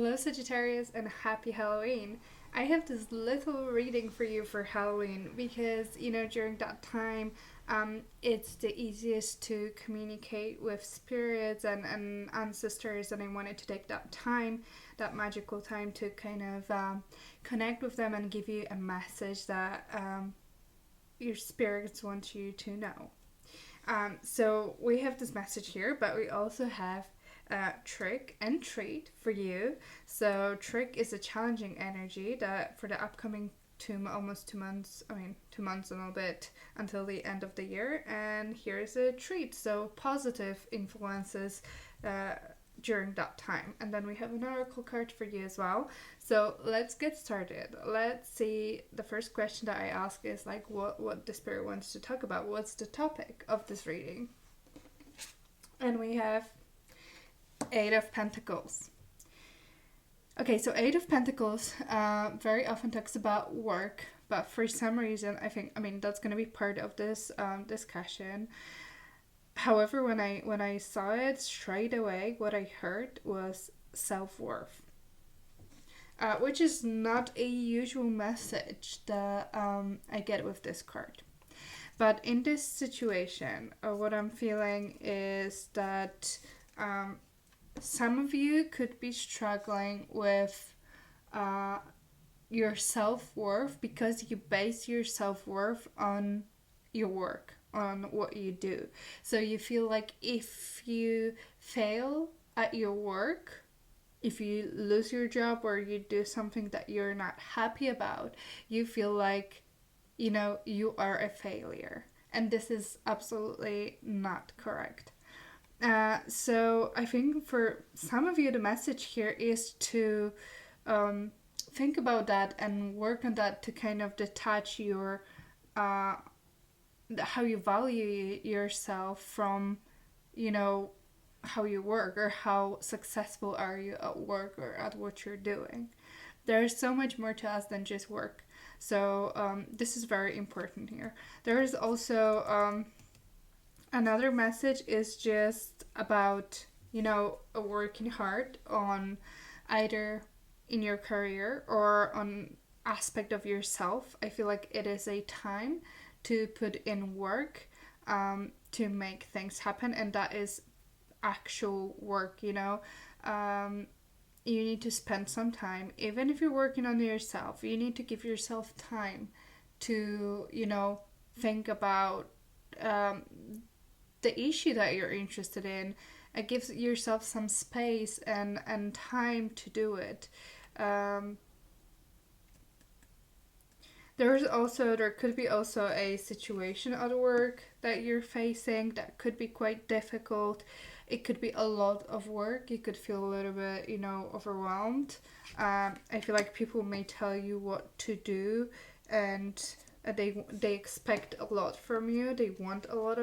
Hello, Sagittarius, and happy Halloween. I have this little reading for you for Halloween because, during that time, it's the easiest to communicate with spirits and ancestors, and I wanted to take that time, that magical time, to kind of connect with them and give you a message that your spirits want you to know. So we have this message here, but we also have trick and treat for you. So trick is a challenging energy that for the upcoming almost 2 months, 2 months and a little bit until the end of the year. And here's a treat, so positive influences during that time. And then we have an oracle card for you as well. So let's get started. Let's see, the first question that I ask is like what the spirit wants to talk about. What's the topic of this reading? And we have Eight of Pentacles. Okay, so Eight of Pentacles very often talks about work, but for some reason I mean that's going to be part of this discussion. However, when I saw it straight away, what I heard was self-worth, which is not a usual message that I get with this card. But in this situation, what I'm feeling is that some of you could be struggling with your self-worth because you base your self-worth on your work, on what you do. So you feel like if you fail at your work, if you lose your job or you do something that you're not happy about, you feel like, you are a failure. And this is absolutely not correct. So I think for some of you, the message here is to think about that and work on that to kind of detach your how you value yourself from, how you work or how successful are you at work or at what you're doing. There's so much more to us than just work. So this is very important here. There is also another message is just about, working hard on either in your career or on aspect of yourself. I feel like it is a time to put in work to make things happen, and that is actual work, you need to spend some time, even if you're working on yourself, you need to give yourself time to, think about the issue that you're interested in. It gives yourself some space and time to do it. There could be also a situation at work that you're facing that could be quite difficult. It could be a lot of work. You could feel a little bit, overwhelmed. I feel like people may tell you what to do, and they expect a lot from you. They want a lot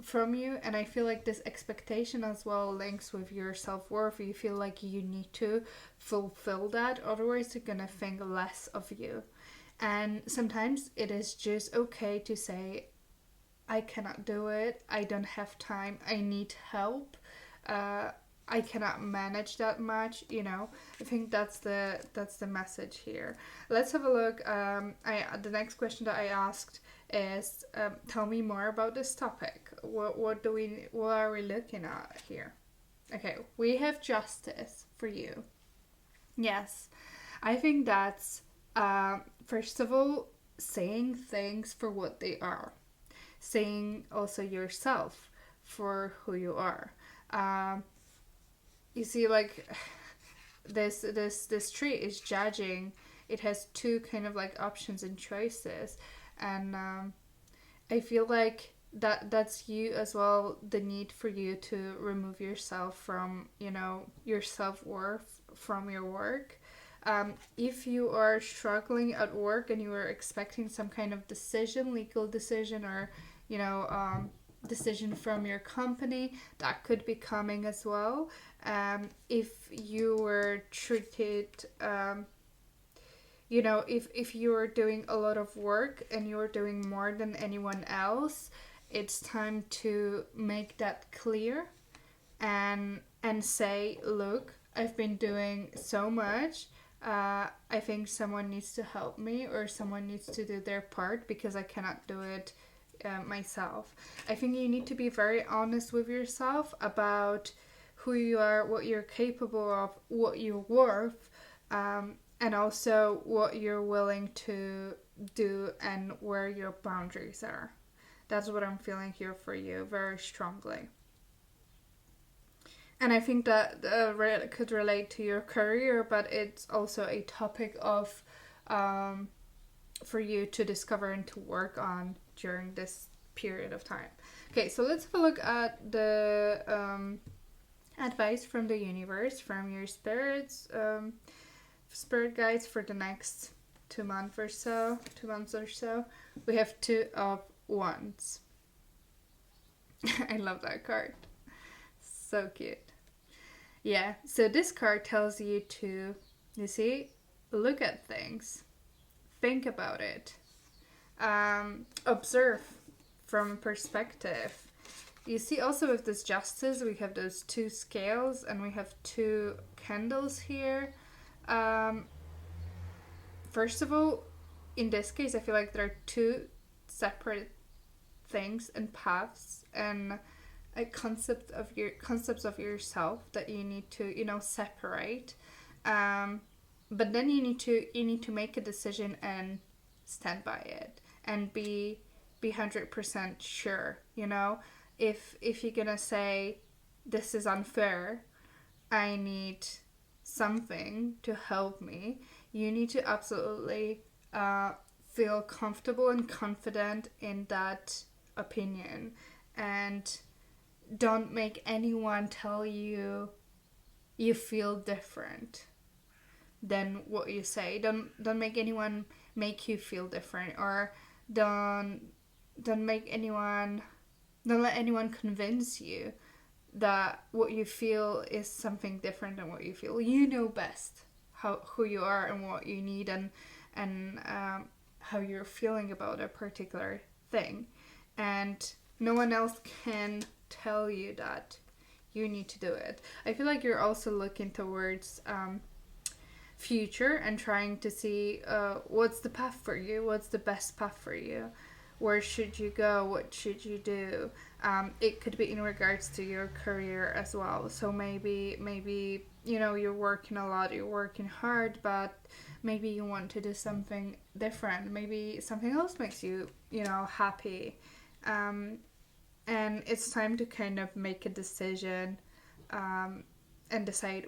from you, and I feel like this expectation as well links with your self-worth. You feel like you need to fulfill that, otherwise they're gonna think less of you. And sometimes it is just okay to say, I cannot do it, I don't have time, I need help, I cannot manage that much, I think that's the message here. Let's have a look. The next question that I asked is, tell me more about this topic. What are we looking at here? Okay, we have justice for you. Yes, I think that's first of all, saying things for what they are. Saying also yourself for who you are. You see, like this tree is judging. It has two kind of like options and choices, and I feel like that's you as well. The need for you to remove yourself from your self-worth from your work. If you are struggling at work and you are expecting some kind of legal decision, or decision from your company, that could be coming as well. If you were treated, if you are doing a lot of work and you're doing more than anyone else, it's time to make that clear and say, look, I've been doing so much. I think someone needs to help me, or someone needs to do their part, because I cannot do it myself. I think you need to be very honest with yourself about who you are, what you're capable of, what you're worth, and also what you're willing to do and where your boundaries are. That's what I'm feeling here for you very strongly. And I think that could relate to your career, but it's also a topic of for you to discover and to work on during this period of time. Okay, so let's have a look at the advice from the universe, from your spirits, spirit guides for the next 2 months or so. We have Two of Wands. I love that card. So cute. Yeah, so this card tells you to, you see, look at things, think about it, observe from a perspective. You see, also with this Justice, we have those two scales and we have two candles here. First of all, in this case, I feel like there are two separate things and paths and concepts of yourself that you need to separate. But then you need to make a decision and stand by it and be 100% sure. If you're gonna say this is unfair, I need something to help me, you need to absolutely feel comfortable and confident in that opinion, and don't make anyone tell you feel different than what you say. Don't make anyone make you feel different, or don't let anyone convince you that what you feel is something different than what you feel. You know best who you are and what you need, and how you're feeling about a particular thing, and no one else can tell you that you need to do it. I feel like you're also looking towards future and trying to see what's the path for you, what's the best path for you, where should you go, what should you do. It could be in regards to your career as well. So maybe you're working a lot, you're working hard, but maybe you want to do something different. Maybe something else makes you happy. And it's time to kind of make a decision and decide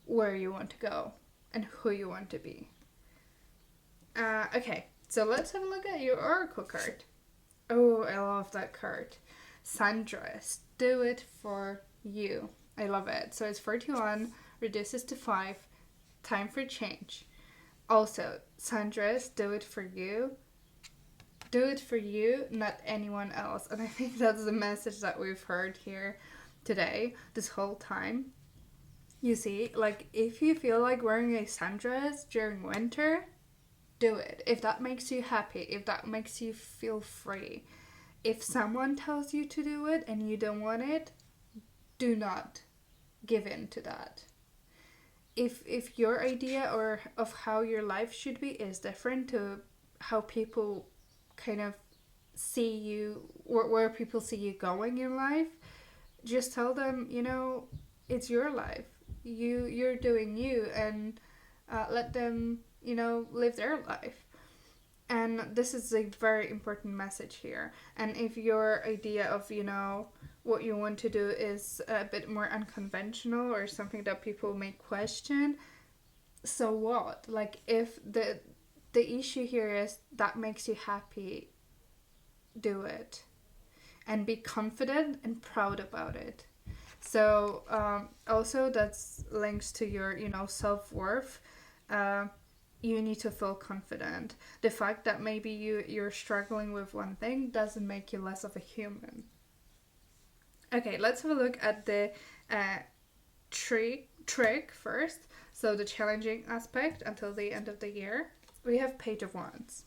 where you want to go and who you want to be. Okay, so let's have a look at your oracle card. Oh, I love that card. Sunrise, do it for you. I love it. So it's 41, reduces to 5, time for change. Also, Sunrise, do it for you. Do it for you, not anyone else. And I think that's the message that we've heard here today, this whole time. You see, like, if you feel like wearing a sundress during winter, do it. If that makes you happy, if that makes you feel free. If someone tells you to do it and you don't want it, do not give in to that. If your idea or of how your life should be is different to how people kind of see you, where people see you going in life, just tell them, it's your life. You're doing you, and let them, live their life. And this is a very important message here. And if your idea of, what you want to do is a bit more unconventional or something that people may question, so what? Like, if the issue here is that makes you happy, do it. And be confident and proud about it. So, also that's links to your, self-worth. You need to feel confident. The fact that maybe you're struggling with one thing doesn't make you less of a human. Okay, let's have a look at the trick first. So the challenging aspect until the end of the year. We have Page of Wands.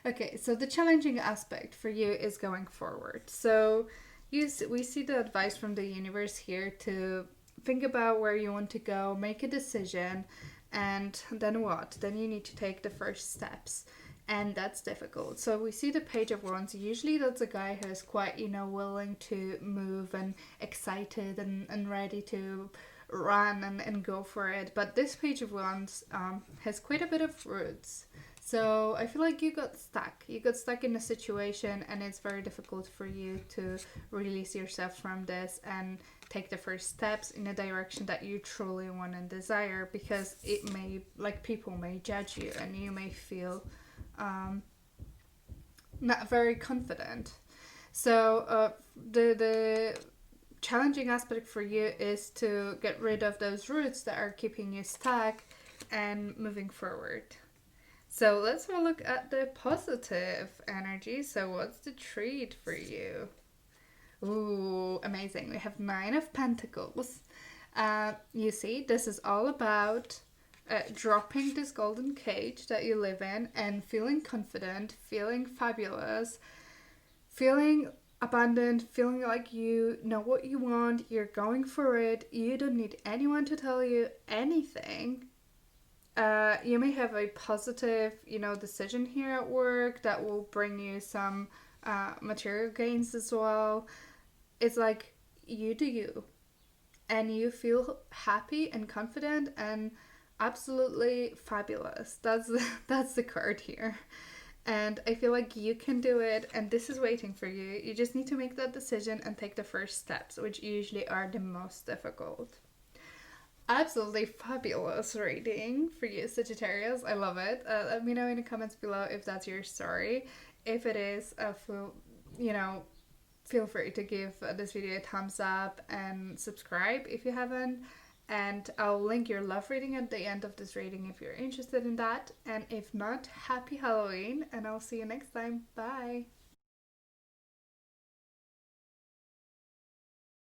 Okay, so the challenging aspect for you is going forward. So we see the advice from the universe here to think about where you want to go, make a decision, and then what? Then you need to take the first steps. And that's difficult. So we see the Page of Wands. Usually that's a guy who is quite, willing to move and excited and ready to run and go for it. But this Page of Wands has quite a bit of roots. So I feel like you got stuck. You got stuck in a situation, and it's very difficult for you to release yourself from this and take the first steps in a direction that you truly want and desire, because it may, like, people may judge you and you may feel not very confident. So the challenging aspect for you is to get rid of those roots that are keeping you stuck and moving forward. So let's have a look at the positive energy. So what's the treat for you? Ooh, amazing. We have 9 of Pentacles. You see, this is all about dropping this golden cage that you live in and feeling confident, feeling fabulous, feeling abundant, feeling like you know what you want, you're going for it, you don't need anyone to tell you anything. You may have a positive, decision here at work that will bring you some material gains as well. It's like you do you, and you feel happy and confident and absolutely fabulous. That's the card here. And I feel like you can do it, and this is waiting for you. You just need to make that decision and take the first steps, which usually are the most difficult. Absolutely fabulous reading for you, Sagittarius. I love it. Let me know in the comments below if that's your story. If it is, feel free to give this video a thumbs up and subscribe if you haven't. And I'll link your love reading at the end of this reading if you're interested in that. And if not, happy Halloween, and I'll see you next time. Bye!